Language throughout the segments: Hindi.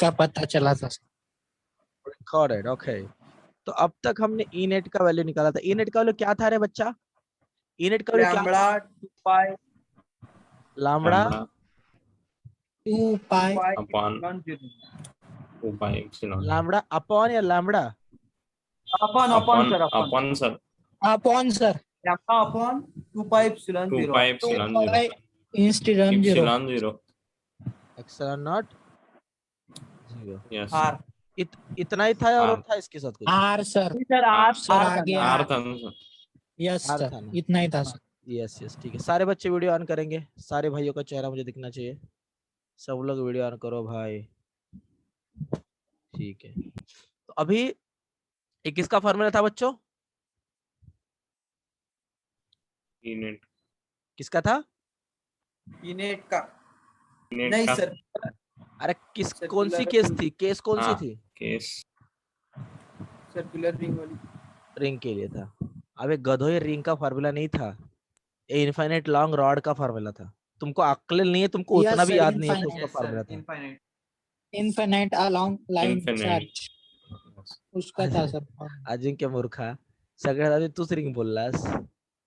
का पता चला था। Recorded, okay. तो अब तक हमने ई नेट का वैल्यू निकाला था। ई नेट का वैल्यू क्या था रे बच्चा? ई नेट का वैल्यू क्या था? Lambda 2 pi lambda 2 pi upon lambda upon या lambda? Upon upon sir upon upon sir upon sir lambda upon 2 pi epsilon 2 0 pi 2 epsilon pi 0 epsilon 0 epsilon 0 एक्सेलर नॉट 0। यस आर इतना ही था और R. था इसके साथ कुछ? R sir sir R sir आगे आर आर था ना सर। यस आर सर था ना? इतना ही था सर। यस यस, ठीक है। सारे बच्चे वीडियो ऑन करेंगे। सारे भाइयों का चेहरा मुझे दिखना चाहिए। सब लोग वीडियो ऑन करो भाई। ठीक है। तो अभी ये किसका फॉर्मूला था बच्चों? ई नेट किसका था? इनेट का नेट नहीं का सर अरे किस Circular कौन सी केस ring. थी? केस कौन सी हाँ थी? केस सर्कुलर रिंग वाली रिंग के लिए था। अबे गधो, ये रिंग का फॉर्मूला नहीं था, ये इनफाइनाइट लॉन्ग रॉड का फॉर्मूला था। तुमको अक्ल नहीं है, तुमको Yes, उतना भी sir, याद नहीं है कि infinite. उसका फॉर्मूला था। Infinite infinite along line infinite charge उसका था सर। अजिंक्य मूर्खा, सगळ्यात आधी तूच रिंग बोललास,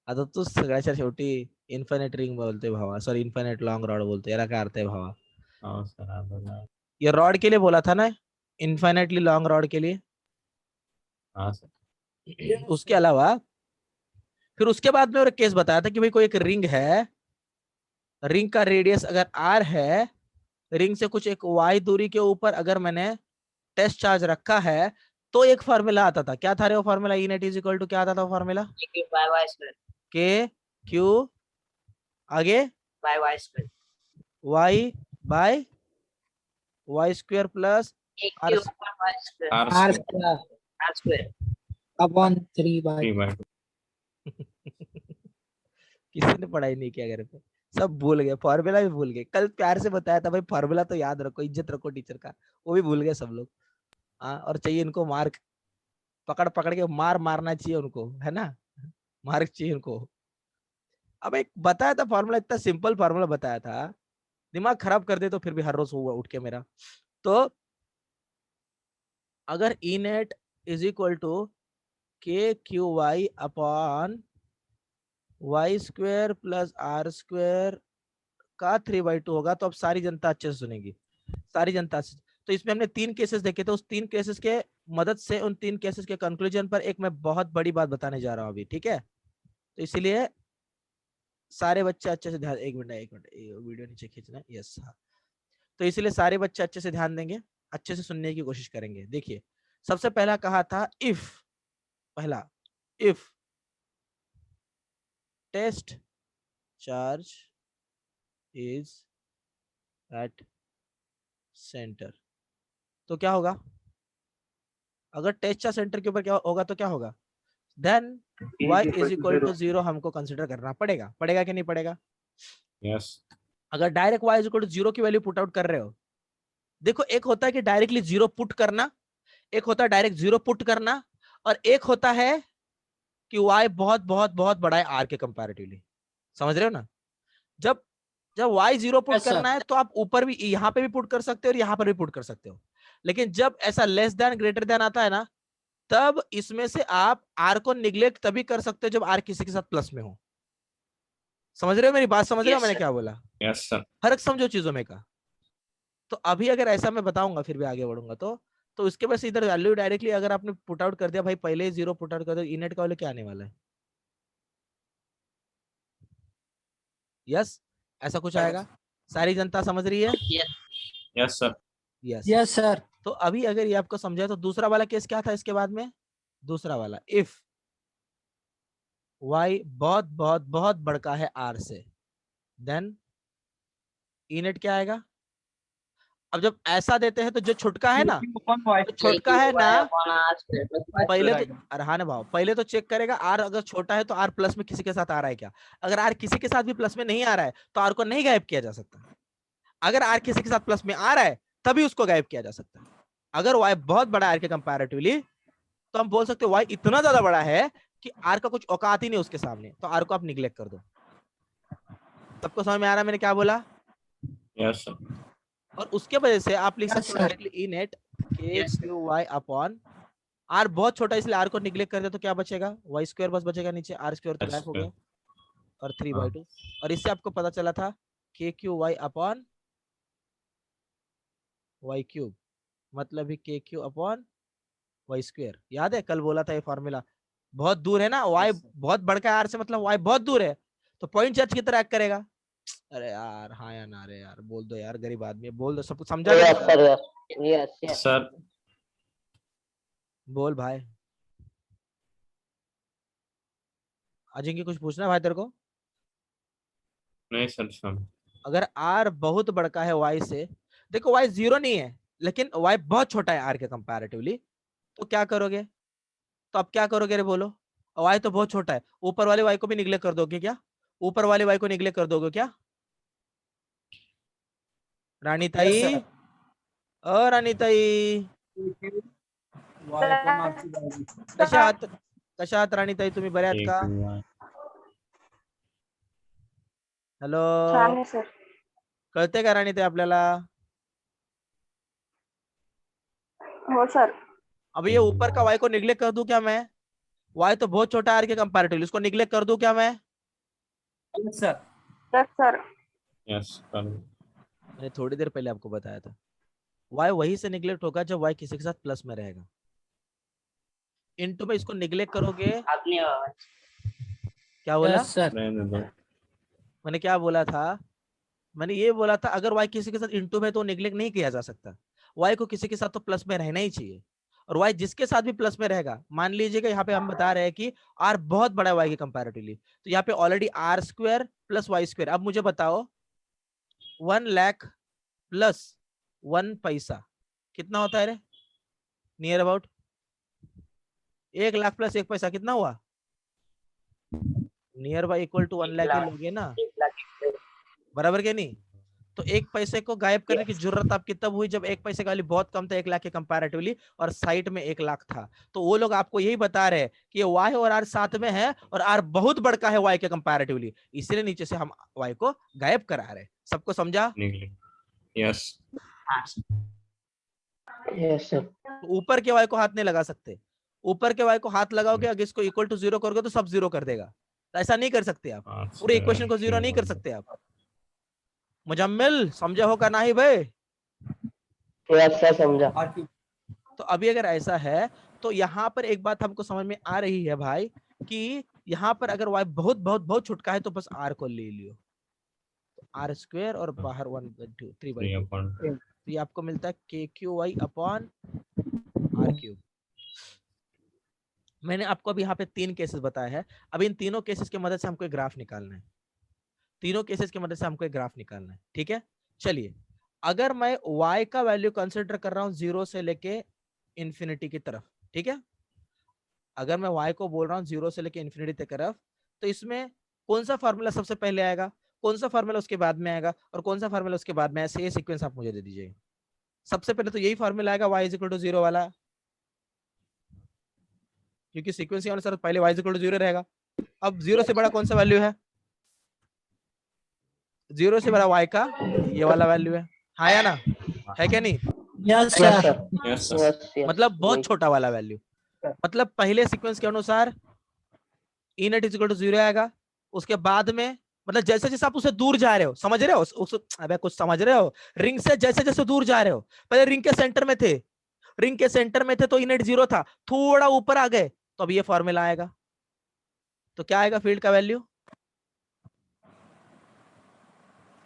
आता तूच सगळ्याच्या शेवटी इन्फाइनाइट रिंग बोलते भावा, सॉरी इन्फाइनाइट लॉन्ग रॉड बोलते। याला काय अर्थ आहे भावा? हाँ सर आप बोला। ये रॉड के लिए बोला था ना, इन्फाइनाइटली लॉन्ग रॉड के लिए। हाँ सर उसके अलावा फिर उसके बाद में और एक केस बताया था कि भाई कोई एक रिंग है, रिंग का रेडियस अगर r है, रिंग से कुछ एक y दूरी के ऊपर अगर मैंने टेस्ट चार्ज रखा है, तो एक फॉर्मूला आता था। क्या था रे वो formula? E net is equal to क्या आता था फॉर्मूला? के क्यू आगे y by y square plus r R R upon 3/2 3/2 किसी ने पढ़ाई नहीं किया घर पे, सब भूल गए, फॉर्मूला भी भूल गए। कल प्यार से बताया था भाई फॉर्मूला तो याद रखो, इज्जत रखो टीचर का, वो भी भूल गए सब लोग। हाँ, और चाहिए इनको मार्क, पकड़ पकड़ के मारना चाहिए उनको, है ना? मार्क चाहिए उनको। अब एक बताया था फॉर्मूला, इतना सिंपल फॉर्मूला बताया था, दिमाग खराब कर दे तो फिर भी हर रोज हुआ उठ के मेरा। तो अगर E net is equal to K Q y upon y square plus R square का 3/2 होगा, तो अब सारी जनता अच्छे से सुनेगी, सारी जनता से। तो इसमें हमने 3 केसेस देखे थे, उस 3 केसेस के मदद से, उन 3 केसेस के कंक्लूजन पर एक मैं बहुत बड़ी बात बताने जा रहा हूं अभी, ठीक है? तो इसलिए सारे बच्चे अच्छे से ध्यान, एक मिनट वीडियो नीचे खींचना, यस हाँ। तो इसलिए सारे बच्चे अच्छे से ध्यान देंगे, अच्छे से सुनने की कोशिश करेंगे। देखिए, सबसे पहला कहा था इफ, पहला if test charge is at centre, तो क्या होगा? अगर टेस्ट चार्ज सेंटर के ऊपर क्या होगा तो क्या होगा? Then y is equal to 0 हमको कंसिडर करना पड़ेगा, पड़ेगा कि नहीं पड़ेगा? यस अगर direct y is equal to 0 की वैल्यू पुट आउट कर रहे हो, देखो एक होता है कि डायरेक्टली 0 पुट करना, एक होता है डायरेक्ट 0 पुट करना, और एक होता है कि y बहुत बहुत बहुत बड़ा है r के कंपैरेटिवली। समझ रहे हो ना? जब जब y 0 पुट Yes, sir. करना है तो आप ऊपर भी, यहां पे भी पुट कर सकते हो और यहां पर भी पुट कर सकते हो। लेकिन जब ऐसा लेस देन ग्रेटर देन आता है ना, तब इसमें से आप r को निग्लेक्ट तभी कर सकते हो जब r किसी के साथ प्लस में हो। समझ रहे हो मेरी बात? समझ रहे हो मैंने क्या बोला? यस सर फर्क समझो चीजों में का। तो अभी अगर ऐसा मैं बताऊंगा, फिर भी आगे बढ़ूंगा तो इसके बस इधर वैल्यू डायरेक्टली अगर आपने पुट आउट कर दिया भाई, पहले ही 0 पुट आउट कर दिया, इनेट का वैल्यू क्या आने वाला है? यस, ऐसा कुछ आएगा। सारी जनता समझ रही है? Yes sir yes. Yes sir. तो अभी अगर ये आपको समझा, तो दूसरा वाला केस क्या था इसके बाद में? दूसरा वाला इफ y बहुत बहुत बहुत बड़का है r से, देन इनेट क्या आएगा? अब जब ऐसा देते हैं तो जो छुटका है ना, जो छुटका है ना, पहले तो अरहान भाव पहले तो चेक करेगा r अगर छोटा है तो r प्लस में किसी के साथ आ रहा है क्या। अगर r किसी के साथ भी प्लस में नहीं आ रहा है तो r को नहीं गायब किया जा सकता। अगर r किसी के साथ प्लस में आ रहा है तभी उसको गायब किया जा सकता है। अगर y बहुत बड़ा r के कंपैरेटिवली, तो हम बोल सकते हैं y इतना ज्यादा बड़ा है कि r का कुछ औकात ही नहीं उसके सामने, तो r को आप निग्लेक्ट कर दो। सबको समझ में आ रहा है मैंने क्या बोला? यस सर और उसके वजह से आप लिख Yes, सकते हो sir. Directly in at K Yes, sir. Q y upon R बहुत छोटा है, इसलिए आर को निग्लेक्ट कर दे तो क्या बचेगा, वाई स्क्वायर बस बचेगा नीचे, आर स्क्वायर तो गायब हो गया और 3/2। और इससे आपको पता चला था K Q y upon y cube, मतलब ही के क्यू अपॉन वाई स्क्वायर। याद है कल बोला था ये फॉर्मूला, बहुत दूर है ना, वाई Yes, sir. बहुत बढ़का है आर से, मतलब वाई बहुत दूर है, तो पॉइंट चार्ज की तरह एक्ट करेगा। अरे यार हाँ या ना रे यार, बोल दो यार, गरीब आदमी है, बोल दो, सब कुछ समझा Yes, क्या? sir. Yes, yes. sir. बोल भाई, अजिंक्य कुछ पूछना है भाई तेरे को? नहीं सर सर। अगर आर बहुत बड़का है वाई से, देखो वाई 0 नहीं है लेकिन वाई बहुत छोटा है आर के कंपैरेटिवली, तो क्या करोगे? तो अब क्या करोगे रे बोलो? वाई तो बहुत छोटा है, ऊपर वाले वाई को भी निगलेक्ट कर दोगे क्या? ऊपर वाले वाई को निगलेक्ट कर दोगे क्या रानी Yes, ताई? sir. ओ रानी ताई, Y upon R cube by V. कशात राणी ताई, तुम्ही बऱ्यात एक का? हुआ. हॅलो, छान आहे सर. कळते का राणी ताई आपल्याला? हो सर. अब ये ऊपर का वाई को निगलेक्ट कर दूं क्या मैं? वाई तो बहुत छोटा आर के कंपैरेटिवली, उसको निगलेक्ट कर दूं क्या मैं? Yes, sir. Yes sir. Yes sir. मैंने थोड़ी देर पहले आपको बताया था, वाई वही से निगलेक्ट होगा जब वाई किसी के साथ प्लस में रहेगा। इनटू में इसको निगलेक्ट करोगे, आपने क्या बोला? Yes, sir. रहने दो. मैंने क्या बोला था? मैंने ये बोला था अगर वाई किसी के साथ इनटू में तो निगलेक्ट नहीं किया जा सकता, वाई को किसी के साथ तो प्लस में रहना ही चाहिए, और वाई जिसके साथ भी प्लस में रहेगा, मान लीजिएगा यहाँ पे हम बता रहे हैं कि आर बहुत बड़ा है वाई के कंपैरेटिवली, तो यहाँ पे already R square plus y square. अब मुझे बताओ 1 लाख प्लस 1 पैसा कितना होता है रे? नियर अबाउट 1 लाख प्लस 1 पैसा कितना हुआ? Near by equal to 1 lakh ही लोगे ना, बराबर के नहीं? तो 1 पैसे को गायब करने की जरूरत आपकी तब हुई जब 1 पैसे का वैल्यू बहुत कम था 1 लाख के कंपैरेटिवली, और साइड में 1 लाख था। तो वो लोग आपको यही बता रहे हैं कि ये वाई और आर साथ में है और आर बहुत बड़का है वाई के कंपैरेटिवली, इसलिए नीचे से हम वाई को गायब करा रहे हैं। सबको समझा? निकले. Yes. Yes sir. तो ऊपर के वाई को हाथ नहीं लगा सकते, ऊपर के वाई को हाथ लगाओगे अगर इसको इक्वल टू 0 करोगे तो सब 0 कर देगा, तो ऐसा नहीं कर सकते आप, पूरे इक्वेशन को 0 नहीं कर सकते आप। मुजम्मिल समझा होगा ना ही भाई? यस सर, समझा. R cube. तो अभी अगर ऐसा है तो यहाँ पर एक बात हमको समझ में आ रही है भाई कि यहाँ पर अगर y बहुत बहुत बहुत छुटका है तो बस r को ले लियो, आर स्क्वायर और बाहर 1/2 3/2, तो ये आपको मिलता है K Q y upon R cube. मैंने आपको अभी यहाँ पे 3 केसेस बताए हैं, अब इन तीनों केसेस की मदद से हमको एक ग्राफ निकालना है, तीनों केसेस की मदद से हमको एक ग्राफ निकालना है, ठीक है? चलिए, अगर मैं y का वैल्यू कंसिडर कर रहा हूँ 0 से लेके इंफिनिटी की तरफ, ठीक है? अगर मैं y को बोल रहा हूँ 0 से लेके इंफिनिटी की तरफ, तो इसमें कौन सा फार्मूला सबसे पहले आएगा, कौन सा फार्मूला उसके बाद में आएगा, और कौन सा फार्मूला उसके बाद में आएगा, ये सीक्वेंस आप मुझे दे दीजिए। सबसे पहले तो यही फार्मूला आएगा y इक्वल टू 0 वाला, क्योंकि सीक्वेंस के अनुसार पहले y इक्वल टू 0 रहेगा। अब 0 से बड़ा कौन सा वैल्यू है? 0 से बड़ा y का ये वाला वैल्यू है, हाँ या ना, है क्या नहीं? Yes, yes sir. Sir. Yes sir. Yes yes. मतलब बहुत छोटा वाला वैल्यू, मतलब पहले सीक्वेंस के अनुसार ई नेट इज इक्वल टू 0 आएगा, उसके बाद में मतलब जैसे जैसे आप उससे दूर जा रहे हो, समझ रहे हो अबे कुछ समझ रहे हो, रिंग से जैसे जैसे दूर जा रहे हो, पहले रिंग के सेंटर में थे, रिंग के सेंटर में थे तो ई नेट 0 था, थोड़ा ऊपर आ गए तो अब ये फॉर्मूला आएगा, तो क्या आएगा फील्ड का value?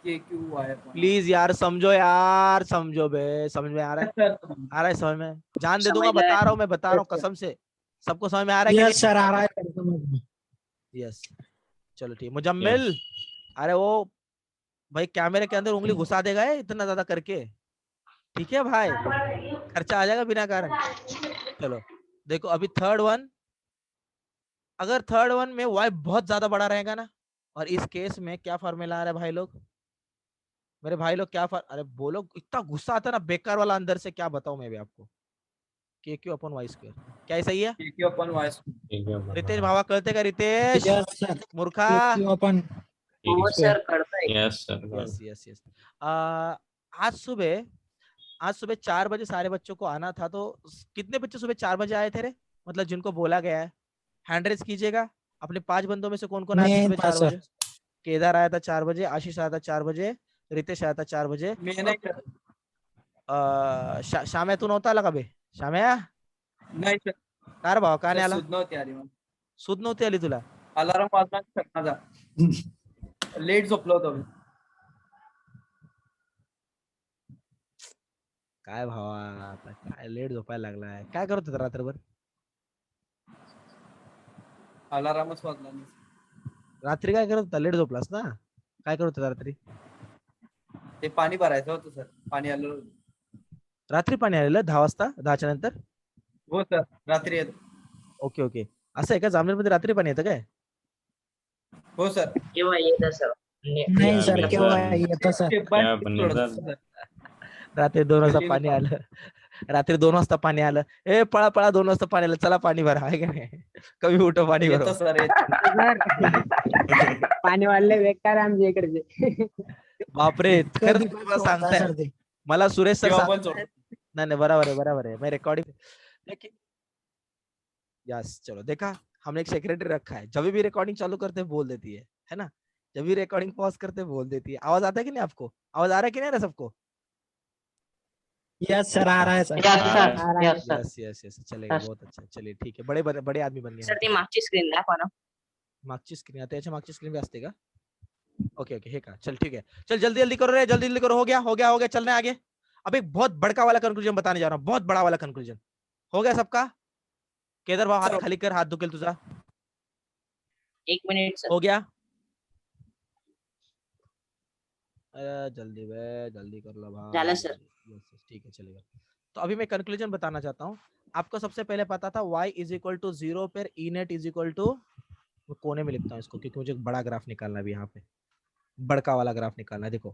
K Q Y upon. Please यार समझो यार, समझो बे, समझ में आ रहा है? Yes, sir. आ रहा है समझ में? जान दे दूंगा, बता रहा हूँ मैं, बता रहा हूँ कसम से, सबको समझ में आ रहा है? Yes, sir. आ रहा है sir, समझ में. यस, चलो ठीक। मुजम्मिल, अरे वो भाई कैमरे के अंदर उंगली घुसा देगा है इतना ज्यादा करके, ठीक है भाई, खर्चा आ जाएगा बिना कारण। चलो देखो अभी थर्ड वन, अगर थर्ड वन में y बहुत ज्यादा बड़ा रहेगा ना, और इस केस में क्या फॉर्मूला आ रहा है भाई लोग, मेरे भाई लोग क्या अरे बोलो, इतना गुस्सा आता है ना बेकार वाला अंदर से, क्या बताऊं मैं भी आपको, के क्यू अपॉन वाई स्क्वायर, क्या सही है? K Q upon Y square. ठीक है. रितेश भावा कळते का रितेश? Yes, sir. मूर्खा। Q upon हो सर, कळतंय. Yes sir. Yes yes yes, आज सुबह 4 बजे सारे बच्चों को आना था, तो कितने बच्चे सुबह 4 बजे आए थे रे? मतलब जिनको बोला गया है, हैंड रेज कीजिएगा। अपने 5 बंदों में से कौन कौन आया था मैं सुबह था 4 सर। बजे? केदार आया था 4 बजे, आशीष आया था 4 बजे, रितेश आया था 4 बजे। मैंने श्याम्या तू नव्हता आला का बे? श्याम्या नाही सर, कार भाव का नाही आला? सुद्धा होती आली मग. सूद नव्हती आली तुला? अलार्म वाजला सर माझा. लेट झोपलो होतो मी. काय भावा, आता काय लेट झोपायला लागलाय? काय करत होता रात्रभर? अलार्मच वाजला नाही. रात्री काय करत होता? लेट झोपलास ना? काय करत होता रात्री? ते पाणी भरायचं होतं सर, पाणी आलं होतं. रात्री पाणी आलेलं 10 वाजता, 10च्या नंतर? हो सर, रात्री येत. Okay okay. असं आहे का, जामनेर मध्ये रात्री पाणी येतं काय? हो सर. केव्हा येतं सर? नाही सर, मी केव्हा सर. येतं सर? ते बंद या पण थोडं येतात. सर. रात्री 2 वाजता गल्लीनं पाणी पाणी. आलं. रात्री 2 वाजता पाणी आलं. ए पळा पळा, 2 वाजता पाणी आलं, चला पाणी भरा, आहे का नाही? कमी उठो पाणी भरो. येतं सर, येतं. पाणी वाढले बेकार आमच्या इकडचे. बापरे, खरंच कधी तुम्हाला होता सांगताय. सर ते? मला सुरेश सर तेव्हा पण सांगतायत. नहीं नहीं, बराबर है मैं रिकॉर्डिंग, लेकिन यस चलो देखा, हमने एक सेक्रेटरी रखा है, जब भी रिकॉर्डिंग चालू करते हैं बोल देती है ना? जब भी रिकॉर्डिंग पॉज करते हैं बोल देती है। आवाज आता है कि नहीं आपको? आवाज आ रहा है कि नहीं आ रहा सबको? यस सर, आ रहा है sir. Yes, sir. Yes, sir. Yes yes yes, चलेगा, Yes. बहुत अच्छा, चलिए ठीक है, बड़े बड़े बड़े आदमी बन गए सर हम. ती मागची स्क्रीन दाखवा ना. मागची स्क्रीन आता, याच्या मागची स्क्रीन भी असते का? ओके ओके, हे का, चल ठीक है, चल जल्दी जल्दी करो रे, जल्दी जल्दी करो, हो गया, चलना है आगे. अब एक बहुत बड़का वाला कंक्लूजन बताने जा रहा हूँ, बहुत बड़ा वाला कंक्लूजन. हो गया सबका? केदार भाव हाथ सर. खाली कर, हाथ दुखेल तुझा. 1 मिनिट सर. हो गया? जल्दी वे, जल्दी कर लो भाई. झालं सर. यस यस, ठीक है, चलेगा. तो अभी मैं कंक्लूजन बताना चाहता हूँ. आपको सबसे पहले पता था y इज इक्वल टू 0 पर ई नेट इज इक्वल टू, मैं कोने में लिखता हूँ इसको क्योंकि मुझे एक बड़ा ग्राफ निकालना है यहाँ पे, बड़का वाला ग्राफ निकालना है. देखो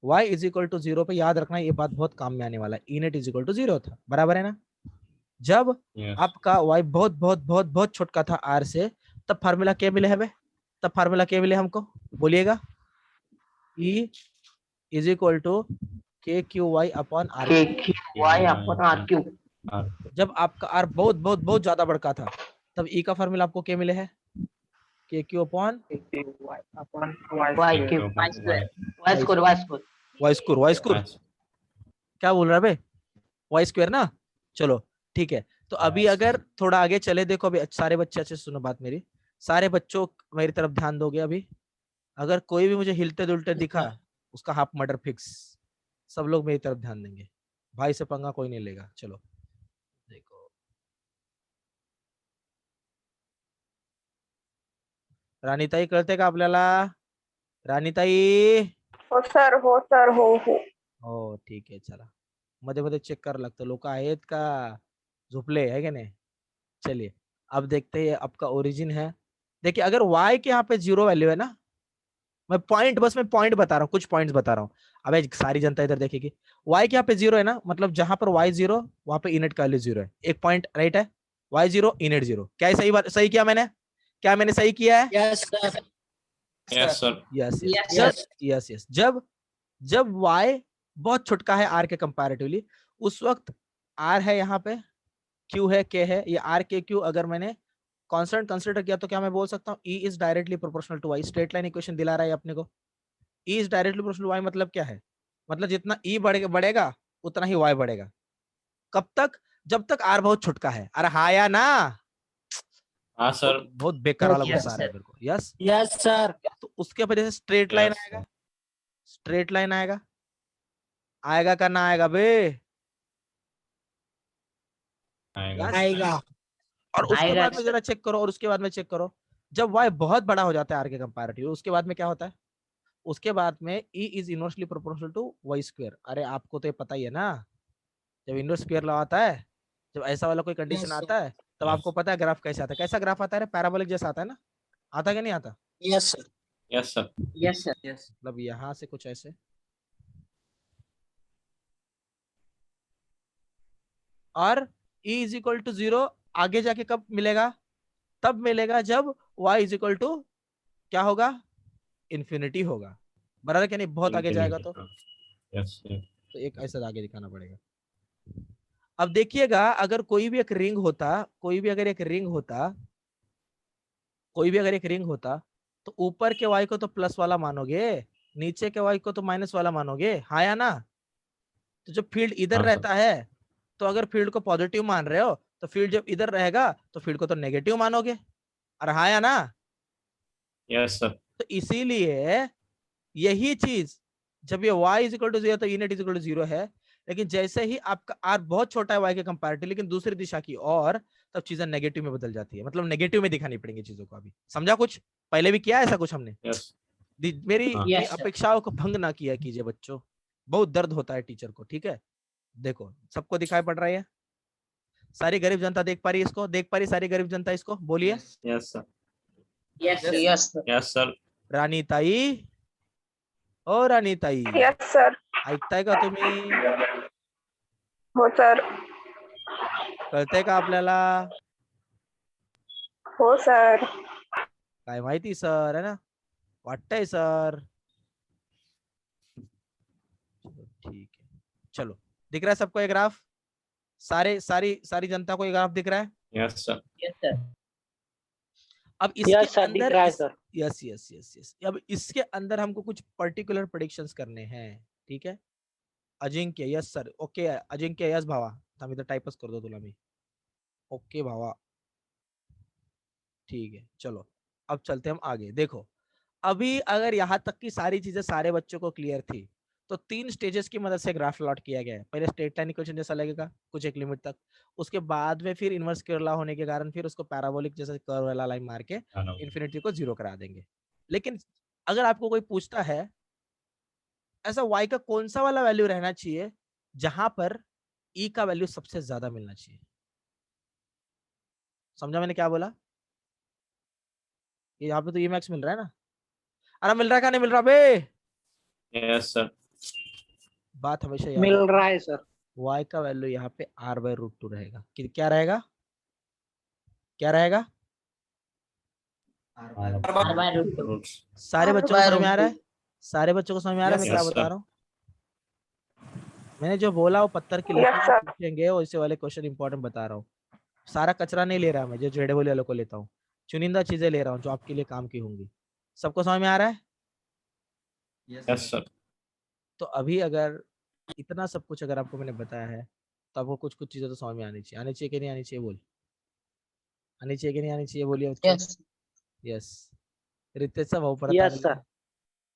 y इज इक्वल टू 0 पे, याद रखना ये बात बहुत काम में आने वाला है, ई नेट इज इक्वल टू 0 था, बराबर है ना? जब Yes. आपका y बहुत बहुत बहुत बहुत छोटका था r से, तब फार्मूला क्या मिले हमें? तब फार्मूला क्या मिले हमको, बोलिएगा? E is equal to K Q y upon R. KQY upon RQ. जब आपका r बहुत बहुत बहुत ज्यादा बड़का था, तब E का फार्मूला आपको क्या मिले है? K Q upon Y cube. Y square. Y square. Y square. Y square. क्या बोल रहा है बे? वाई स्क्वायर ना? चलो ठीक है. तो अभी अगर थोड़ा आगे चले, देखो अभी सारे बच्चे अच्छे से सुनो बात मेरी, सारे बच्चों मेरी तरफ ध्यान दोगे. अभी अगर कोई भी मुझे हिलते दुलते दिखा, उसका हाफ मर्डर फिक्स. सब लोग मेरी तरफ ध्यान देंगे, भाई से पंगा कोई नहीं लेगा. चलो देखो, राणीताई कळते का आपल्याला? राणीताई, हो सर, हो सर, हो हो. हो ठीक आहे, चला मध्ये मध्ये चेक करावं लागतं, लोक आहेत का झोपले, है क्या नहीं? चलिए अब देखते हैं, आपका ओरिजिन है. देखिए अगर y के यहाँ पे 0 वैल्यू है ना, मैं पॉइंट बता रहा हूँ, कुछ पॉइंट्स बता रहा हूँ. अब सारी जनता इधर देखेगी, y के यहाँ पे 0 है ना, मतलब जहां पर y 0, वहां पे इनेट का वैल्यू 0 है. एक पॉइंट राइट है, y 0 इनेट 0. क्या है सही बात? सही किया मैंने? क्या मैंने सही किया है? Yes sir. Yes, sir. Yes Yes, yes yes yes. जब y बहुत छोटका है r के कंपैरेटिवली, उस वक्त r है यहाँ पे, q है, k है, ये r k q अगर मैंने कांस्टेंट कंसीडर किया तो क्या मैं बोल सकता हूँ E is directly proportional to y. Straight line equation दिला रहा है अपने को. E is directly proportional to y मतलब क्या है? मतलब जितना E बढ़ेगा उतना ही y बढ़ेगा. कब तक? जब तक r बहुत छोटका है. अरे हाँ या ना? हाँ सर. बहुत बेकार वाला Yes, गुस्सा आ रहा है sir. मेरे को. Yes, yes sir. तो उसके वजह से स्ट्रेट लाइन Yes, आएगा. sir. स्ट्रेट लाइन आएगा का ना आएगा बे? आएगा. आएगा। और उसके आएगा बाद में sir. जरा चेक करो, और उसके बाद में चेक करो, जब y बहुत बड़ा हो जाता है r के कंपैरेटिव, उसके बाद में क्या होता है? उसके बाद में E is inversely proportional to y square. अरे आपको तो ये पता ही है ना, जब इनवर्स स्क्वायर लॉ आता है, जब ऐसा वाला कोई कंडीशन Yes, sir. आता है, तब Yes. आपको पता है ग्राफ कैसे आता है. कैसा ग्राफ आता है? पैराबोलिक जैसा आता है ना? आता कि नहीं आता? Yes sir. Yes, sir. Yes, sir. Yes. मतलब यहाँ से कुछ ऐसे, और E इज इक्वल टू 0 आगे जाके कब मिलेगा? तब मिलेगा जब y इज इक्वल टू क्या होगा? इन्फिनिटी होगा. बराबर क्या नहीं? बहुत आगे जाएगा तो Yes, sir. तो एक ऐसा आगे दिखाना पड़ेगा। अब देखिएगा, अगर कोई भी एक रिंग होता, कोई भी अगर एक रिंग होता, तो ऊपर के y को तो प्लस वाला मानोगे, नीचे के y को तो माइनस वाला मानोगे, हाँ या ना? तो जब फील्ड इधर हाँ, रहता है, तो अगर फील्ड को पॉजिटिव मान रहे हो, तो फील्ड जब इधर रहेगा तो फील्ड को तो नेगेटिव मानोगे, और हाँ या ना? Yes, sir. तो इसीलिए यही चीज जब ये y इज इक्वल टू 0 तो e net is equal to 0 है, लेकिन जैसे ही आपका r बहुत छोटा है y के कंपैरेटिव, लेकिन दूसरी दिशा की और, तब चीजें नेगेटिव में बदल जाती है, मतलब नेगेटिव में दिखानी पड़ेंगी चीजों को। अभी समझा? कुछ पहले भी किया ऐसा कुछ हमने? Yes. मेरी हाँ। Yes, sir. अपेक्षाओं को भंग ना किया कीजिए बच्चों, बहुत दर्द होता है टीचर को, ठीक है? देखो सबको दिखाई पड़ रहा है, सारी गरीब जनता देख पा रही है इसको, देख पा रही सारी गरीब जनता इसको, बोलिए। Yes, sir. Yes, yes, sir. Yes, sir. राणी ताई, ओ राणी ताई, यस सर. ऐकताय का तुम्ही? हो सर. कळतंय का आपल्याला? हो सर. काय माहिती सर, है ना? वाटतंय सर. ठीक है, चलो दिख रहा है सबको ये ग्राफ? सारी जनता को ये ग्राफ दिख रहा है? Yes, sir. Yes, sir. अब इसके यस सर, दिख अंदर रहा है sir. Yes yes yes yes, अब इसके अंदर हमको कुछ पर्टिकुलर प्रेडिक्शंस करने हैं, ठीक है? Ajinkya, yes sir, okay Ajinkya, yes भावा, थांब इथं टाइपच करतो तुला मी, ओके भावा, ठीक है। चलो अब चलते हम आगे। देखो अभी अगर यहाँ तक की सारी चीजें सारे बच्चों को क्लियर थी, तो 3 स्टेजेस की मदद से ग्राफ प्लॉट किया गया है। पहले स्ट्रेट लाइन इक्वेशन जैसा लगेगा कुछ एक लिमिट तक, उसके बाद में फिर इनवर्स कर्व लॉ होने के कारण फिर उसको पैराबोलिक जैसा कर्व वाला लाइन मार के I know. इन्फिनिटी को 0 करा देंगे। लेकिन अगर आपको कोई पूछता है ऐसा y का कौन सा वाला वैल्यू रहना चाहिए जहां पर e का वैल्यू सबसे ज्यादा मिलना चाहिए? समझा मैंने क्या बोला? यहाँ पे तो Emax मिल रहा है ना? अरे मिल रहा है, क्या नहीं मिल रहा बे? Yes, sir. बात हमेशा याद मिल रखना, रहा है सर। y का वैल्यू यहाँ पे r/√2 रहेगा। क्या रहेगा? क्या रहेगा? R/√2. Roots. सारे बच्चों को समझ में आ रहा है? R/√2. सारे बच्चों को समझ में आ रहा है मैं Yes, क्या sir. बता रहा हूँ? मैंने जो बोला वो पत्थर की Yes, लकीर sir. पूछेंगे, वैसे वाले क्वेश्चन इंपॉर्टेंट बता रहा हूँ। सारा कचरा नहीं ले रहा मैं, जो जेडेबल वालों को लेता हूँ, चुनिंदा चीजें ले रहा हूँ जो आपके लिए काम की होंगी। सबको समझ में आ रहा है? Yes, sir. तो अभी अगर इतना सब कुछ अगर आपको मैंने बताया है, तो आपको कुछ कुछ चीजें तो समझ में आनी चाहिए। आनी चाहिए कि नहीं आनी चाहिए? बोल, आनी चाहिए कि नहीं आनी चाहिए? बोलिए बच्चों। Yes. यस, रितेशचा भाऊ परत यस आलेला सर. आहे.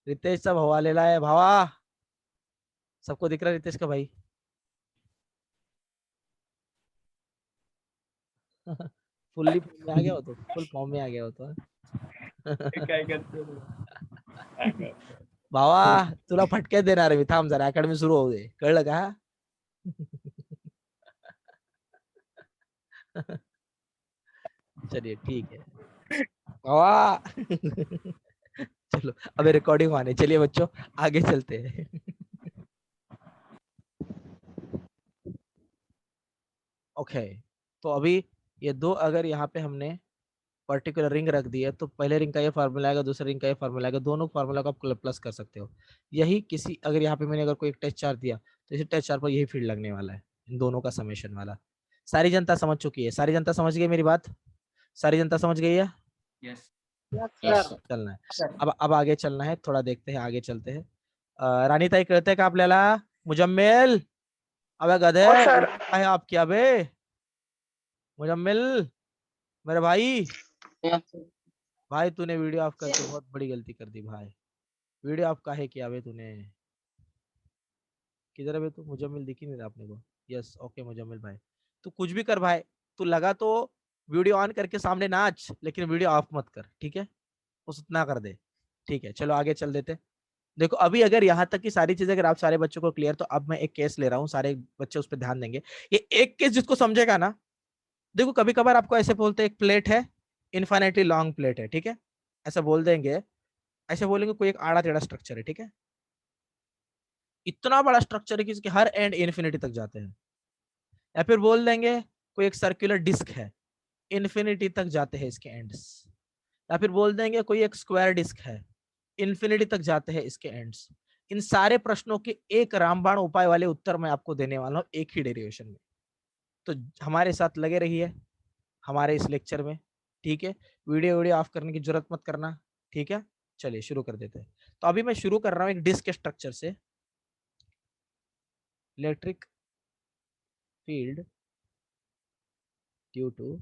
रितेशचा भाऊ आलेला आहे भावा, सबको दिख रहा है रितेश का भाई? फुल्ली फॉर्म में आ गया हो तो, फुल फॉर्म में आ गया हो तो. काय करतो भावा तुला फटके देणार आहे मी, थांब जरा अकॅडमी सुरू होऊ दे, कळलं का? चलिए ठीक है भावा. चलो अबे रिकॉर्डिंग आने, चलिए बच्चों आगे चलते हैं. ओके, तो अभी ये दो अगर यहाँ पे हमने पर्टिकुलर रिंग रख दी है, तो पहले रिंग का ये फार्मूला आएगा, दूसरे रिंग का ये फार्मूला आएगा, दोनों फार्मूला को आप प्लस कर सकते हो। यही किसी अगर यहाँ पे मैंने अगर कोई एक टेस्ट चार्ज दिया, तो इसी टेस्ट चार्ज पर यही फील्ड लगने वाला है, इन दोनों का समेशन वाला। सारी जनता समझ चुकी है? सारी जनता समझ गई मेरी बात? सारी जनता समझ गई है? Yes yes Yes, sir. sir. चलना है अब आगे चलना है, थोड़ा देखते हैं, आगे चलते हैं. राणी ताई कळतंय का आपल्याला? मुजम्मिल, अबे गधे, हो सर. आहे आप क्या बे? मुजम्मिल मेरे भाई, Yes, sir. भाई तूने वीडियो ऑफ करके बहुत बड़ी गलती कर दी भाई। वीडियो ऑफ काहे किया बे तूने? किधर है बे तू? मुजम्मिल दिख ही नहीं रहा अपने को। यस ओके मुजम्मिल भाई, तू कुछ भी कर भाई, तू लगा तो वीडियो ऑन करके सामने नाच, लेकिन वीडियो ऑफ मत कर, ठीक है? उस उतना कर दे, ठीक है? चलो आगे चल देते। देखो अभी अगर यहाँ तक की सारी चीजें अगर आप सारे बच्चों को क्लियर, तो अब मैं एक केस ले रहा हूँ, सारे बच्चे उस पर ध्यान देंगे। ये एक केस जिसको समझेगा ना, देखो कभी कभार आपको ऐसे बोलते हैं एक प्लेट है, इनफाइनाइटली लॉन्ग प्लेट है, ठीक है? ऐसा बोल देंगे, ऐसे बोलेंगे कोई एक आड़ा टेढ़ा स्ट्रक्चर है, ठीक है? इतना बड़ा स्ट्रक्चर है कि इसके हर एंड इन्फिनिटी तक जाते हैं। या फिर बोल देंगे कोई एक सर्कुलर डिस्क है, इन्फिनिटी तक जाते हैं इसके एंड्स। या फिर बोल देंगे कोई एक स्क्वायर डिस्क है, इन्फिनिटी तक जाते हैं इसके एंड्स। इन सारे प्रश्नों के एक रामबाण उपाय वाले उत्तर मैं आपको देने वाला हूं एक ही डेरिवेशन में। तो हमारे साथ लगे रहिए हमारे इस लेक्चर में, ठीक है। वीडियो ऑफ करने की जरूरत मत करना, ठीक है। चलिए शुरू कर देते हैं। तो अभी मैं शुरू कर रहा हूं एक डिस्क के स्ट्रक्चर से। Electric field due to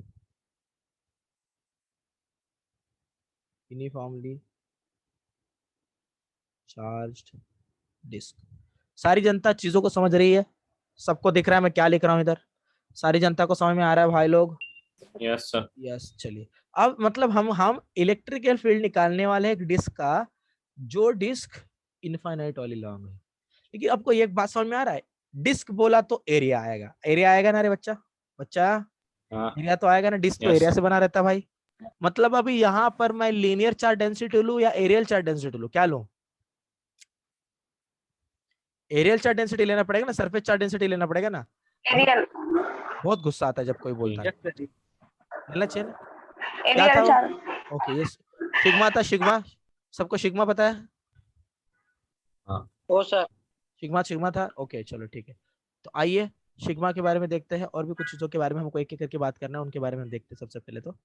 uniformly charged disc. सारी जनता चीजों को समझ रही है? सबको दिख रहा है मैं क्या लिख रहा हूं इधर? सारी जनता को समझ में आ रहा है भाई लोग? Yes sir. यस। चलिए अब मतलब हम इलेक्ट्रिकल फील्ड निकालने वाले हैं एक डिस्क का, जो डिस्क इनफाइनाइट वाली लॉन्ग है। लेकिन आपको एक बात समझ में आ रहा है, डिस्क बोला तो एरिया आएगा, एरिया आएगा ना रे बच्चा? हाँ एरिया तो आएगा ना, डिस्क तो Yes. एरिया से बना रहता है भाई। मतलब अभी यहाँ पर मैं लीनियर चार्ज डेंसिटी लूं या एरियल चार्ज डेंसिटी लूं? क्या लूं? एरियल चार्ज डेंसिटी लेना पड़ेगा ना, सरफेस चार्ज डेंसिटी लेना पड़ेगा ना। एरियल बहुत गुस्सा आता है जब कोई बोलता है। लेना चाहिए ना? क्या एरियल था? चार्ज। ओके ये सिग्मा था, सिग्मा। सबको सिग्मा पता है? ओ सर। सिग्मा था। ओके चलो ठीक है। तो आइए सिग्मा के बारे में देखते हैं, और भी कुछ चीजों के बारे में हमको एक एक करके बात करना है, उनके बारे में हम देखते हैं सबसे पहले तो।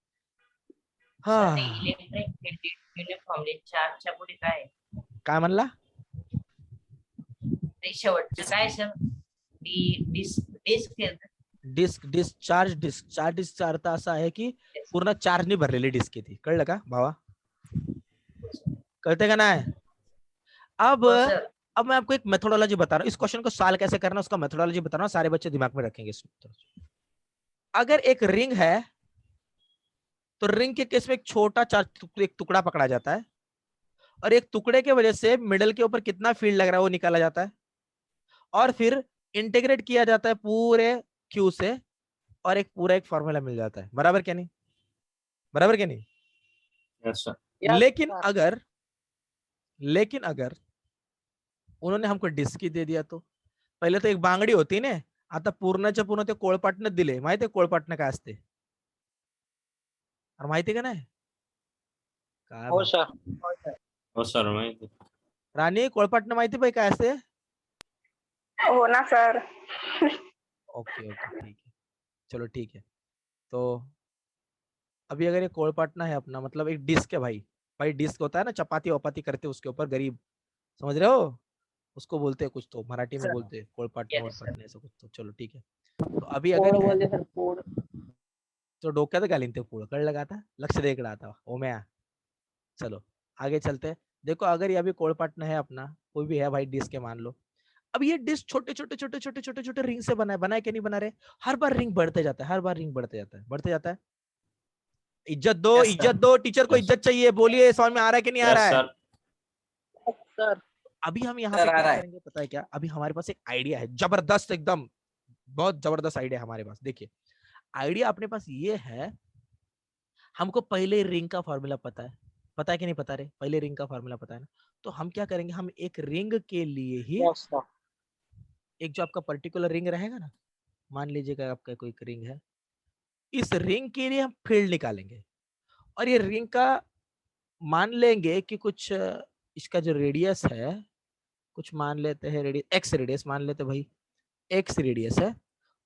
हाँ इलेक्ट्रिक फील्ड युनिफॉर्मली चार्ज च्या पुढे काय आहे? काय म्हणला? ते शेवटचं काय सर? डिस्क चार्ज डिस्कचा अर्थ असा आहे की पूर्ण चार्जने भरलेली डिस्क आहे ती. कळलं का भावा? कळते का नाही? अब मैं आपको एक मेथोडोलॉजी बता रहा हूँ, इस क्वेश्चन को सॉल्व कैसे करना है उसका मेथोडोलॉजी बता रहा हूँ, सारे बच्चे दिमाग में रखेंगे। अगर एक रिंग है तो रिंग के केस में एक छोटा चार्ज एक टुकड़ा पकड़ा जाता है, और एक टुकड़े के वजह से मिडल के ऊपर कितना फील्ड लग रहा है वो निकाला जाता है, और फिर इंटीग्रेट किया जाता है पूरे क्यू से, और एक पूरा एक फॉर्मूला मिल जाता है। बराबर क्या नहीं? बराबर क्या नहीं? Yes sir. लेकिन अगर उन्होंने हमको डिस्क ही दे दिया तो? पहिले तो एक बांगडी होती ना, आता पूर्णच्या पूर्ण ते कोळपाटनं दिले. माहिती आहे कोळपाटनं काय असते? अरे माहिती का नाही? काय हो सर। हो सर माहिती. राणी कोळपाटनं माहिती पाहिजे काय असते? हो ना सर। ओके ओके ठीक है, चलो ठीक है। तो अभी अगर ये कोळपाटना है अपना, मतलब एक डिस्क है भाई। भाई डिस्क होता है ना, चपाती वपाती करते उसके ऊपर गरीब, समझ रहे हो? उसको बोलते हैं कुछ तो मराठी में बोलते हैं कोळपाटना वळपाटना ऐसा कुछ तो। चलो ठीक है। तो अभी अगर पोळ बोलते सर, पोळ. तो डोक्यात घालीन ते पुढं, कळलं का? आता लक्ष दे इकडं आता ओम्या। चलो आगे चलते हैं। देखो अगर ये अभी कोळपाटना है अपना, कोई भी है भाई डिस्क के मान लो। अब ये डिस्क छोटे छोटे छोटे छोटे छोटे छोटे रिंग से बना है कि नहीं बना रहे? हर बार रिंग बढ़ते जाता है, हर बार रिंग बढ़ते जाता है। इज्जत दो, Yes, sir. इज्जत दो, टीचर को Yes. इज्जत चाहिए। बोलिए समझ में आ रहा है कि नहीं आ रहा यस है? सर. सर। अभी हम यहाँ सर, पे आ क्या रहा है। करेंगे पता है क्या? अभी हमारे पास एक आइडिया है जबरदस्त, एकदम बहुत जबरदस्त आइडिया हमारे पास। देखिए आइडिया अपने पास ये है, हमको पहले रिंग का फॉर्मूला पता है कि नहीं पता? रे पहले रिंग का फॉर्मूला पता है ना? तो हम क्या करेंगे, हम एक रिंग के लिए ही यस सर। एक जो आपका पर्टिकुलर रिंग रहेगा ना, मान लीजिएगा आपका कोई रिंग है, इस रिंग के लिए हम फील्ड निकालेंगे, और ये रिंग का मान लेंगे कि कुछ इसका जो रेडियस है, कुछ मान लेते हैं रेडियस, एक्स रेडियस मान लेते भाई, एक्स रेडियस है,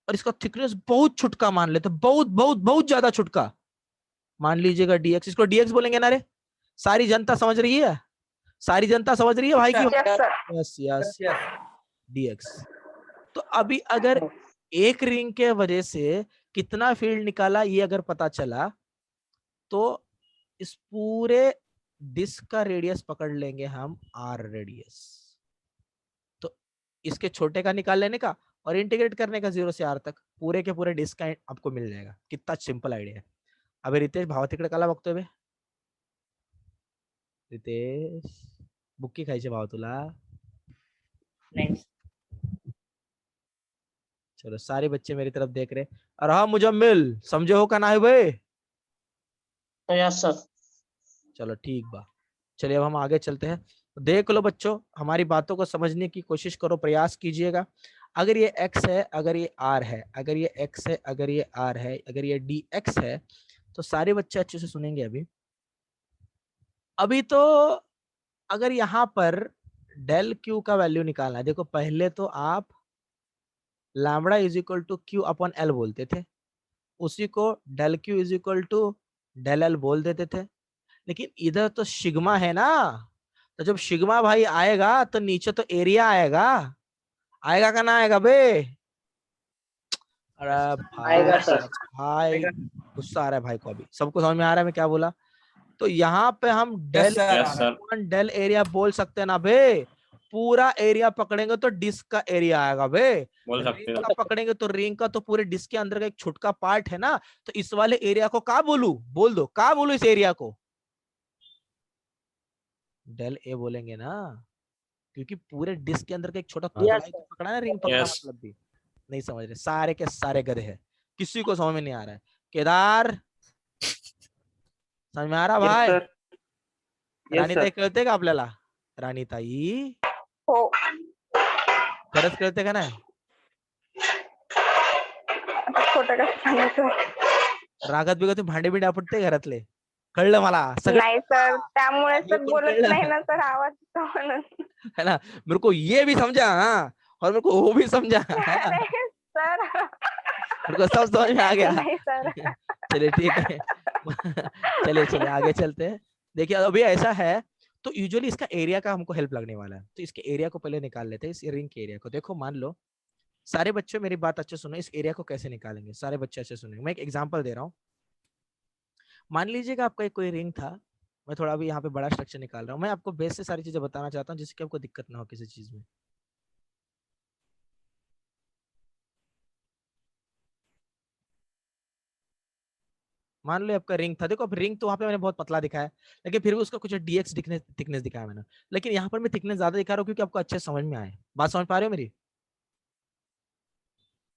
और इसका थिकनेस बहुत छुटका मान लेते, बहुत बहुत बहुत ज्यादा छुटका मान लीजिएगा डीएक्स। इसको डीएक्स बोलेंगे ना रे? सारी जनता समझ रही है? सारी जनता समझ रही है भाई की? Yes sir. Yes yes dx. तो अभी अगर एक रिंग के वजह से कितना फील्ड निकाला ये अगर पता चला, तो इस पूरे डिस्क का रेडियस पकड़ लेंगे हम, आर रेडियस। तो इसके छोटे का निकाल लेने का और इंटीग्रेट करने का 0 से आर तक, पूरे के पूरे डिस्क का आपको मिल जाएगा। कितना सिंपल आइडिया है। अबे रितेश भावा तिकडे काला बघतोय बे? रितेश बुक्की खायचे भाव तुला? नेक्स्ट चलो सारे बच्चे मेरी तरफ देख रहे। और हाँ मुजम्मिल समझे हो का ना है भाई? Yes sir. चलो ठीक बा। चलिए अब हम आगे चलते हैं। देख लो बच्चों, हमारी बातों को समझने की कोशिश करो, प्रयास कीजिएगा। अगर ये x है, अगर ये r है, अगर ये x है, अगर ये r है, अगर ये dx है, तो सारे बच्चे अच्छे से सुनेंगे। अभी तो अगर यहाँ पर डेल क्यू का वैल्यू निकालना है। देखो पहले तो आप lambda is equal to Q upon L बोलते थे, उसी को del Q is equal to del L बोल देते थे, लेकिन इधर तो सिग्मा है ना, तो जब सिग्मा भाई आएगा तो नीचे तो एरिया आएगा, आएगा का ना आएगा बे? अरे आएगा भाई, सर। भाई गुस्सा आ रहा है भाई को, अभी सबको समझ में आ रहा है मैं क्या बोला? तो यहाँ पे हम del yes sir. Del area बोल सकते हैं ना बे, पूरा एरिया पकड़ेंगे तो डिस्क का एरिया आएगा बे, बोल सकते रिंग हो। का पकड़ेंगे तो रिंग का तो पूरे डिस्क के अंदर का एक छोटका पार्ट है ना, तो इस वाले एरिया को क्या बोलू? बोल दो क्या बोलू इस एरिया को? डेल ए बोलेंगे ना, क्योंकि पूरे डिस्क के अंदर का एक छोटा टुकड़ा ही तो पकड़ा है ना, रिंग पकड़ा Yes. मतलब भी नहीं समझ रहे, सारे के सारे गधे हैं, किसी को समझ में नहीं आ रहा है। केदार समझ में आ रहा भाई? राणी ताई कळते का आपल्याला? राणी ताई हो. खरंच कळते का नाही? आता खोटं कसं सांगायचं? रागात बिगत तुम्ही भांडे बिंडे आपटते घरातले, कळलं मला सगळं नाही सर, त्यामुळे हे तर पण बोलत कळलं. नाही ना सर, आवाज येतो म्हणून. है ना, मेरे को ये भी समझा हाँ, और मेरे को वो भी समझा है ना, अरे सर, मेरे को सब समझ में आ गया। नहीं सर. चलिए ठीक है चलिए चलिए आगे चलते हैं। देखिए अभी ऐसा है, तो यूजुअली इसका एरिया का हमको हेल्प लगने वाला है, तो इसके एरिया को पहले निकाल लेते हैं, इस रिंग के एरिया को। देखो मान लो, सारे बच्चे मेरी बात अच्छे सुनो, इस एरिया को कैसे निकालेंगे सारे बच्चे अच्छे सुनेंगे। मैं एक एग्जांपल दे रहा हूँ। मान लीजिएगा आपका एक कोई रिंग था, मैं थोड़ा अभी यहाँ पे बड़ा स्ट्रक्चर निकाल रहा हूँ, मैं आपको बेस से सारी चीजें बताना चाहता हूँ जिससे कि आपको दिक्कत ना हो किसी चीज में। मान लो आपका रिंग था, देखो अब रिंग तो वहां पे मैंने बहुत पतला दिखाया है, लेकिन फिर भी उसका कुछ डीएक्स थिकनेस दिखाया मैंने, लेकिन यहाँ पर मैं थिकनेस ज्यादा दिखा रहा हूँ क्योंकि आपको अच्छे समझ में आए। बात समझ पा रहे हो मेरी?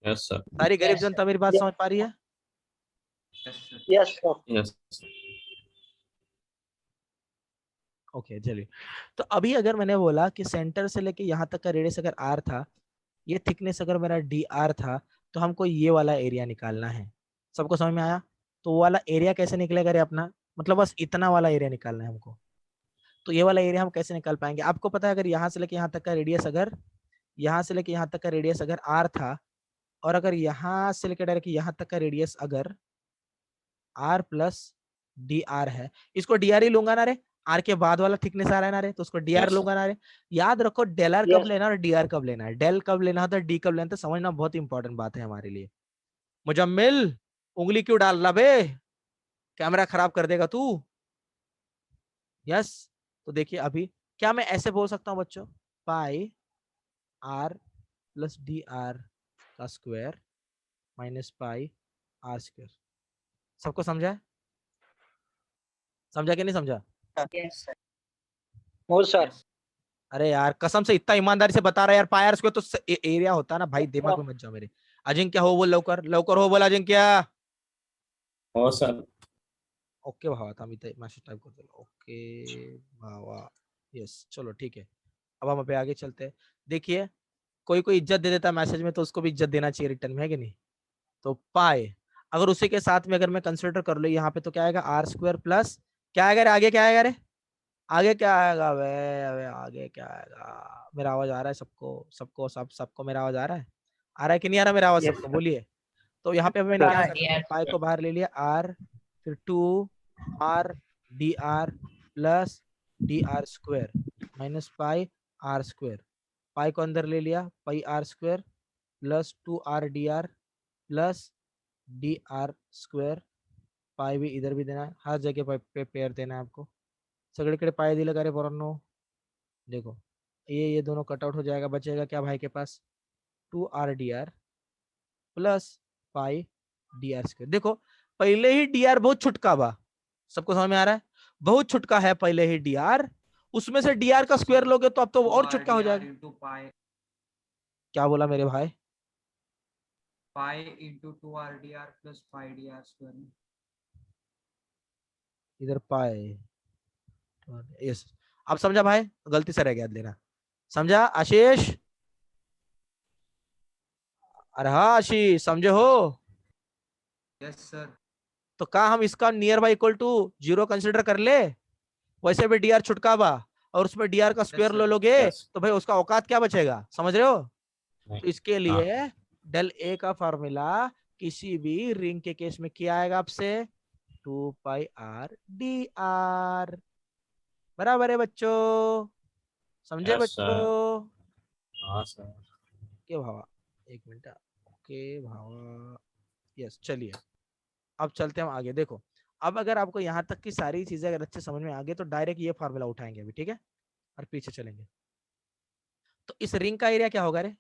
Yes sir. सारी गरीब जनता मेरी बात समझ पा रही है? Yes sir. यस। ओके चलिए, तो अभी अगर मैंने बोला कि सेंटर से लेके यहाँ तक का रेडियस अगर आर था, ये थिकनेस अगर मेरा डी आर था, तो हमको ये वाला एरिया निकालना है। सबको समझ में आया? तो वो वाला एरिया कैसे निकलेगा रे अपना, मतलब बस इतना वाला एरिया निकालना है हमको। तो ये वाला एरिया हम कैसे निकाल पाएंगे? आपको पता है अगर यहाँ से लेके यहाँ तक का रेडियस अगर यहाँ से लेके यहाँ तक का रेडियस अगर आर था, और अगर यहाँ से लेकर डायरेक्ट यहाँ तक का रेडियस अगर आर प्लस डी आर है, इसको डी आर ही लूंगा ना रे, आर के बाद वाला थिकनेस आ रहा है ना रे, तो उसको डी आर Yes. लूंगा ना रे। याद रखो डेल आर कब Yes. लेना और डी आर कब लेना है, डेल कब लेना होता है, डी कब लेना है, तो समझना बहुत इंपॉर्टेंट बात है हमारे लिए। मुजम्मिल उंगली क्यों डाल रहा बे, कैमरा खराब कर देगा तू। यस, तो देखिए अभी क्या मैं ऐसे बोल सकता हूँ बच्चों, pi R plus D R का square minus pi R square. सबको समझा है? समझा कि नहीं समझा? Yes sir. हो सर। अरे यार कसम से इतना ईमानदारी से बता रहा है यार, पाई आर स्क्वायर तो एरिया होता है ना भाई, दिमाग में मत जाओ मेरे। अजिंक्य हो बोल, लवकर लवकर हो बोल अजिंक्य। हो सर। ओके भावा, था मी मैसेज टाइप कर दो। ओके भावा, यस चलो ठीक है। अब हम पे आगे चलते हैं। देखिए कोई कोई इज्जत दे देता है मैसेज में, तो उसको भी इज्जत देना चाहिए रिटर्न में, है कि नहीं? तो पाई अगर उसी के साथ में अगर मैं कंसिडर कर लो यहाँ पे, तो क्या आएगा आर स्क्वायर प्लस क्या आएगा रे, आगे क्या आएगा रे, आगे क्या आएगा वे, अबे आगे क्या आएगा? मेरा आवाज आ रहा है सबको? सबको मेरा आवाज आ रहा है? आ रहा है कि नहीं आ रहा मेरा आवाज सबको? बोलिए। तो यहाँ पे मैंने क्या कर पाई को बाहर ले लिया आर, फिर 2 R D R plus D R square minus pi R square, pi को अंदर ले लिया, pi R square plus 2 R D R plus D R square, pi भी इधर भी देना है, हर जगह पे पेयर देना है आपको, सगळीकडे पाई दिलं का रे पोरांनो? देखो ये दोनों कटआउट हो जाएगा, बचेगा क्या भाई के पास 2 R D R plus pi D R square. देखो पहले ही डी आर बहुत छुटका बा, सबको समझ में आ रहा है? बहुत छुटका है पहले ही डी आर, उसमें से डी आर का स्क्वायर लोगे तो अब तो और छुटका हो जाएगा। क्या बोला मेरे भाई? Pi into 2RDR plus 5DR square. इधर पाए, यस अब समझा भाई? गलती से रह गया लेना, समझा आशीष? अरे हाँ आशीष समझे हो? Yes sir. तो क्या हम इसका near by equal to 0 consider कर ले? वैसे भी डी आर छुटका बा, और उसमें dr का स्क्वायर sir. ले लोगे Yes. तो भाई उसका औकात क्या बचेगा, समझ रहे हो? नहीं। तो इसके लिए डेल ए का फॉर्मूला किसी भी रिंग के केस में क्या आएगा आपसे, 2 पाई आर डी आर। बराबर है बच्चों, समझे Yes, बच्चों? हाँ सर। ओके भावा, एक मिनट, ओके भावा, यस। चलिए अब चलते हैं हम आगे। देखो अब अगर आपको यहाँ तक की सारी चीजें अगर अच्छे समझ में आ गई तो डायरेक्ट ये फार्मूला उठाएंगे अभी, ठीक है, और पीछे चलेंगे। तो इस रिंग का एरिया क्या होगा रे,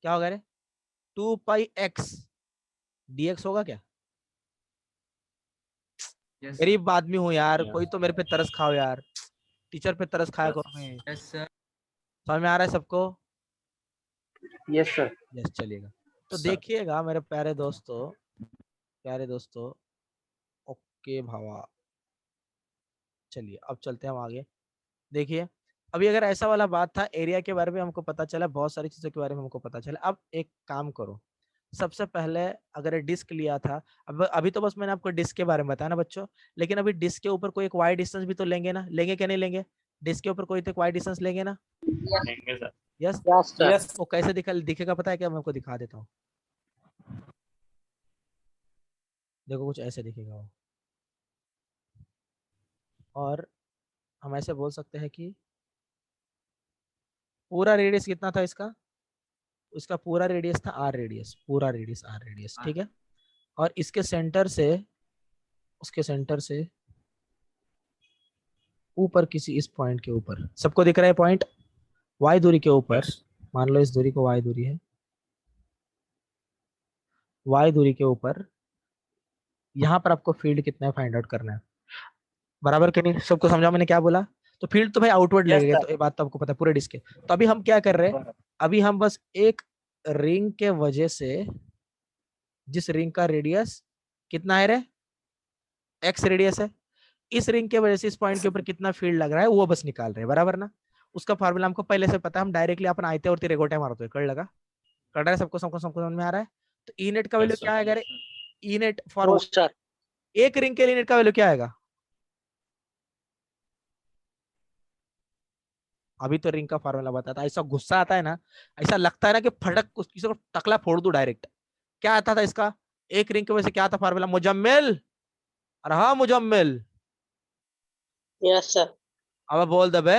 क्या होगा रे, 2 पाई एक्स dx होगा क्या? Yes, sir. गरीब आदमी हूँ यार, Yes. कोई तो मेरे पे तरस खाओ यार, टीचर पे तरस खाया करो। मैं Yes, sir. समझ में आ रहा है सबको? Yes sir. यस, चलिएगा। तो Sir. देखिएगा मेरे प्यारे दोस्तों, प्यारे दोस्तों, ओके भावा, चलिए अब चलते हैं हम आगे। देखिए अभी अगर ऐसा वाला बात था, एरिया के बारे में हमको पता चला, बहुत सारी चीजों के बारे में हमको पता चला। अब एक काम करो, सबसे पहले अगर डिस्क लिया था, अब अभी तो बस मैंने आपको डिस्क के बारे में बताया ना बच्चों, लेकिन अभी डिस्क के ऊपर कोई एक वाई डिस्टेंस भी तो लेंगे ना, लेंगे क्या नहीं लेंगे? डिस्क के ऊपर कोई तो वाई डिस्टेंस लेंगे ना? लेंगे sir. Yes. Yes sir. Yes. वो कैसे दिखेगा पता है क्या? मैं आपको दिखा देता हूँ, देखो कुछ ऐसे दिखेगा वो। और हम ऐसे बोल सकते हैं कि पूरा रेडियस कितना था इसका, उसका पूरा रेडियस था आर रेडियस, पूरा रेडियस आर रेडियस, ठीक है। और इसके सेंटर से, उसके सेंटर से ऊपर किसी इस पॉइंट के ऊपर, सबको दिख रहा है पॉइंट वाई दूरी के ऊपर, Yes. मान लो इस दूरी को वाई दूरी है, वाई दूरी के ऊपर यहाँ पर आपको फील्ड कितना है फाइंड आउट करना है, बराबर के नहीं? सबको समझा मैंने क्या बोला? तो फील्ड तो भाई आउटवर्ड Yes, लगेगा, sir. तो ये बात तो आपको पता है पूरे डिस्क के। तो अभी हम क्या कर रहे हैं, अभी हम बस एक रिंग के वजह से, जिस रिंग का रेडियस कितना है रे, एक्स रेडियस है, इस रिंग के वजह से इस पॉइंट के ऊपर कितना फील्ड लग रहा है वो बस निकाल रहे हैं, बराबर ना? उसका फॉर्मूला हमको पहले से पता है, हम डायरेक्टली अपन आयते और रेगोटे मारते कर लगा, कर रहा है सबको, सबको सबको समझ में आ रहा है? तो ई नेट का वैल्यू Yes, क्या sir. आएगा रे, E net for no sir. एक रिंग के लिए नेट का वैल्यू क्या आएगा? अभी तो रिंग का फॉर्मूला बताता, ऐसा गुस्सा आता है ना, ऐसा लगता है ना कि फटक किसी को टकला फोड़ दूं डायरेक्ट। क्या आता था इसका, एक रिंग की वजह से क्या था फॉर्मूला, मुजम्मिल? अरे हाँ मुजम्मिल, यस सर। अब बोल दे बे।